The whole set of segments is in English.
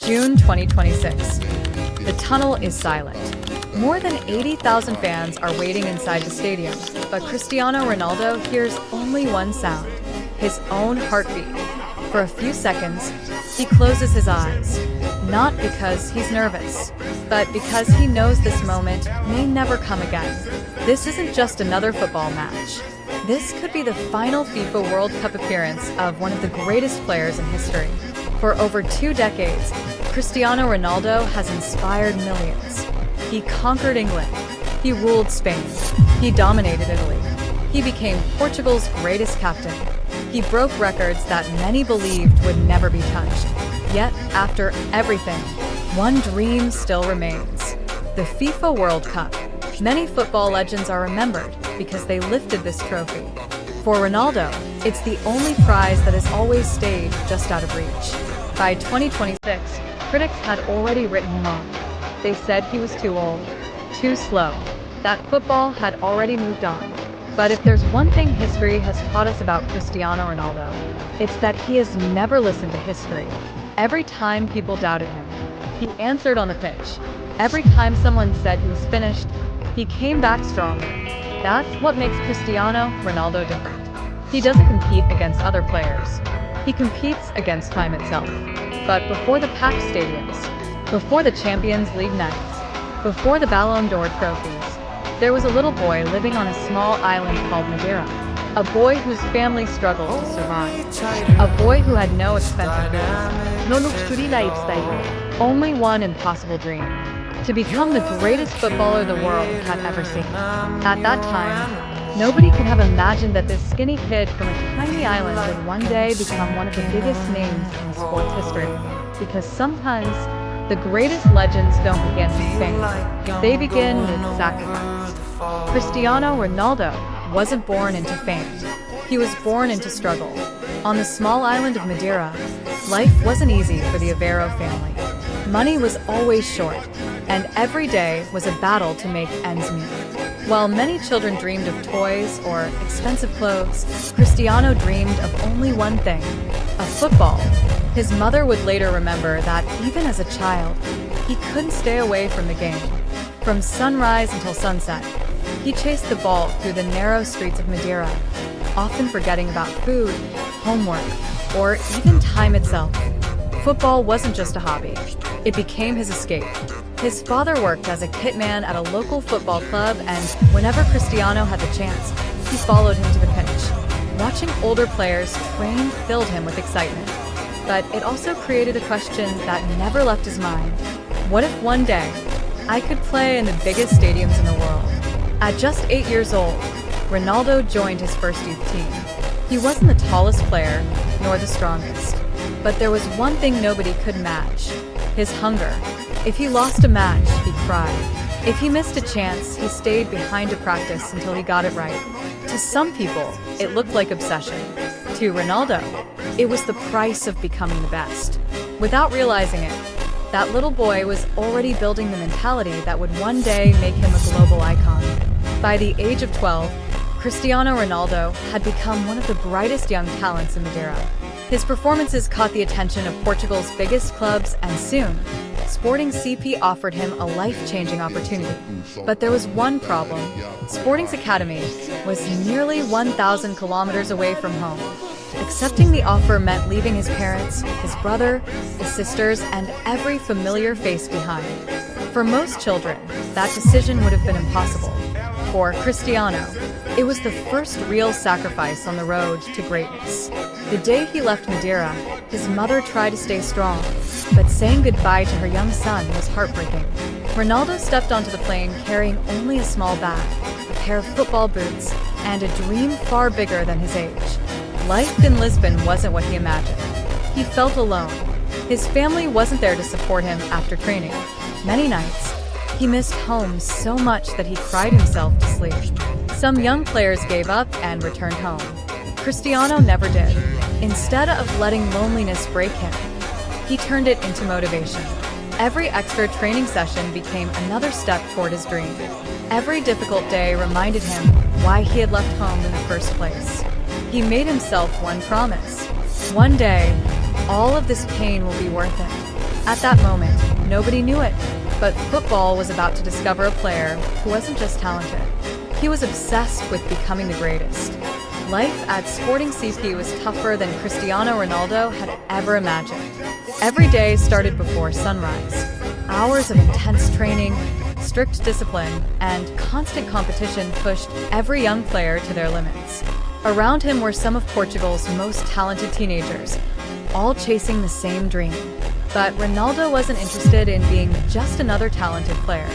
June 2026. The tunnel is silent. More than 80,000 fans are waiting inside the stadium, but Cristiano Ronaldo hears only one sound, his own heartbeat. For a few seconds, he closes his eyes, not because he's nervous, but because he knows this moment may never come again. This isn't just another football match. This could be the final FIFA World Cup appearance of one of the greatest players in history. For over 2 decades, Cristiano Ronaldo has inspired millions. He conquered England. He ruled Spain. He dominated Italy. He became Portugal's greatest captain. He broke records that many believed would never be touched. Yet, after everything, one dream still remains: the FIFA World Cup. Many football legends are remembered because they lifted this trophy. For Ronaldo, it's the only prize that has always stayed just out of reach. By 2026, critics had already written him off. They said he was too old, too slow, that football had already moved on. But if there's one thing history has taught us about Cristiano Ronaldo, it's that he has never listened to history. Every time people doubted him, he answered on the pitch. Every time someone said he was finished, he came back stronger. That's what makes Cristiano Ronaldo different. He doesn't compete against other players. He competes against time itself. But before the packed stadiums, before the Champions League nights, before the Ballon d'Or trophies, there was a little boy living on a small island called Madeira. A boy whose family struggled to survive. A boy who had no expensive goods, no luxury lifestyle, only one impossible dream: to become the greatest footballer the world had ever seen. At that time, nobody could have imagined that this skinny kid from a tiny island would one day become one of the biggest names in sports history. Because sometimes, the greatest legends don't begin with fame. They begin with sacrifice. Cristiano Ronaldo wasn't born into fame. He was born into struggle. On the small island of Madeira, life wasn't easy for the Aveiro family. Money was always short, and every day was a battle to make ends meet. While many children dreamed of toys or expensive clothes, Cristiano dreamed of only one thing: a football. His mother would later remember that even as a child, he couldn't stay away from the game. From sunrise until sunset, he chased the ball through the narrow streets of Madeira, often forgetting about food, homework, or even time itself. Football wasn't just a hobby. It became his escape. His father worked as a kitman at a local football club, and whenever Cristiano had the chance, he followed him to the pitch. Watching older players train filled him with excitement. But it also created a question that never left his mind. What if one day, I could play in the biggest stadiums in the world? At just 8 years old, Ronaldo joined his first youth team. He wasn't the tallest player, nor the strongest. But there was one thing nobody could match: his hunger. If he lost a match, he cried. If he missed a chance, he stayed behind to practice until he got it right. To some people, it looked like obsession. To Ronaldo, it was the price of becoming the best. Without realizing it, that little boy was already building the mentality that would one day make him a global icon. By the age of 12, Cristiano Ronaldo had become one of the brightest young talents in Madeira. His performances caught the attention of Portugal's biggest clubs, and soon, Sporting CP offered him a life-changing opportunity. But there was one problem. Sporting's academy was nearly 1,000 kilometers away from home. Accepting the offer meant leaving his parents, his brother, his sisters, and every familiar face behind. For most children, that decision would have been impossible. For Cristiano, it was the first real sacrifice on the road to greatness. The day he left Madeira, his mother tried to stay strong, but saying goodbye to her young son was heartbreaking. Ronaldo stepped onto the plane carrying only a small bag, a pair of football boots, and a dream far bigger than his age. Life in Lisbon wasn't what he imagined. He felt alone. His family wasn't there to support him after training. Many nights, he missed home so much that he cried himself to sleep. Some young players gave up and returned home. Cristiano never did. Instead of letting loneliness break him, he turned it into motivation. Every extra training session became another step toward his dream. Every difficult day reminded him why he had left home in the first place. He made himself one promise: one day, all of this pain will be worth it. At that moment, nobody knew it, but football was about to discover a player who wasn't just talented. He was obsessed with becoming the greatest. Life at Sporting CP was tougher than Cristiano Ronaldo had ever imagined. Every day started before sunrise. Hours of intense training, strict discipline, and constant competition pushed every young player to their limits. Around him were some of Portugal's most talented teenagers, all chasing the same dream. But Ronaldo wasn't interested in being just another talented player.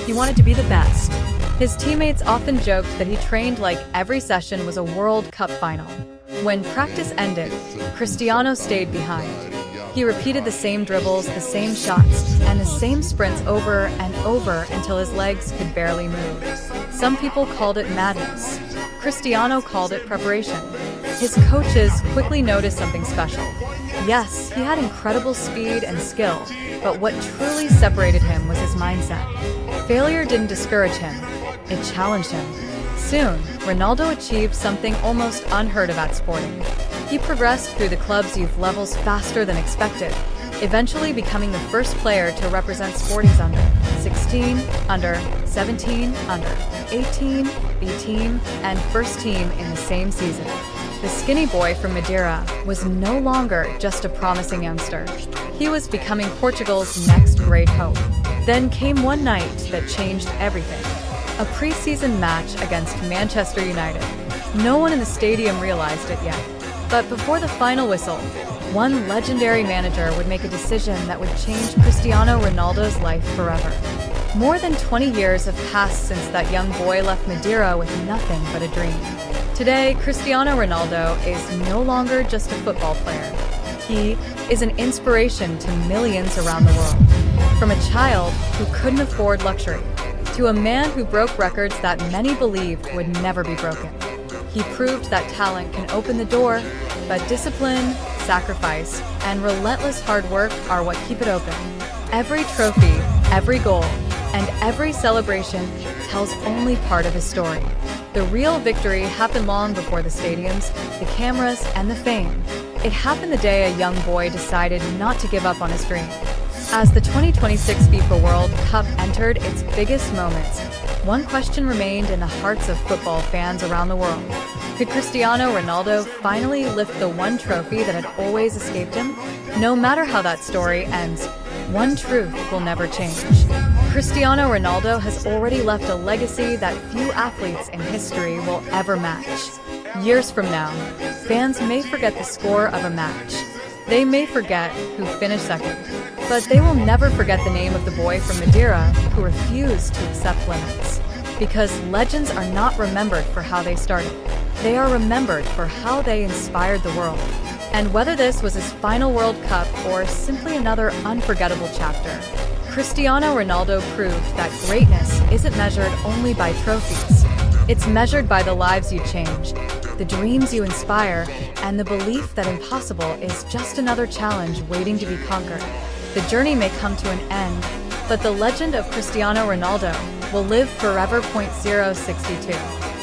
He wanted to be the best. His teammates often joked that he trained like every session was a World Cup final. When practice ended, Cristiano stayed behind. He repeated the same dribbles, the same shots, and the same sprints over and over until his legs could barely move. Some people called it madness. Cristiano called it preparation. His coaches quickly noticed something special. Yes, he had incredible speed and skill, but what truly separated him was his mindset. Failure didn't discourage him, it challenged him. Soon, Ronaldo achieved something almost unheard of at Sporting. He progressed through the club's youth levels faster than expected, eventually becoming the first player to represent Sporting's under 16, under 17, under 18, B-team, and first team in the same season. The skinny boy from Madeira was no longer just a promising youngster. He was becoming Portugal's next great hope. Then came one night that changed everything. A preseason match against Manchester United. No one in the stadium realized it yet. But before the final whistle, one legendary manager would make a decision that would change Cristiano Ronaldo's life forever. More than 20 years have passed since that young boy left Madeira with nothing but a dream. Today, Cristiano Ronaldo is no longer just a football player. He is an inspiration to millions around the world. From a child who couldn't afford luxury, to a man who broke records that many believed would never be broken. He proved that talent can open the door, but discipline, sacrifice, and relentless hard work are what keep it open. Every trophy, every goal, and every celebration tells only part of his story. The real victory happened long before the stadiums, the cameras, and the fame. It happened the day a young boy decided not to give up on his dream. As the 2026 FIFA World Cup entered its biggest moments, one question remained in the hearts of football fans around the world. Could Cristiano Ronaldo finally lift the one trophy that had always escaped him? No matter how that story ends, one truth will never change. Cristiano Ronaldo has already left a legacy that few athletes in history will ever match. Years from now, fans may forget the score of a match. They may forget who finished second, but they will never forget the name of the boy from Madeira who refused to accept limits. Because legends are not remembered for how they started. They are remembered for how they inspired the world. And whether this was his final World Cup or simply another unforgettable chapter, Cristiano Ronaldo proved that greatness isn't measured only by trophies. It's measured by the lives you change, the dreams you inspire, and the belief that impossible is just another challenge waiting to be conquered. The journey may come to an end, but the legend of Cristiano Ronaldo will live forever. 062.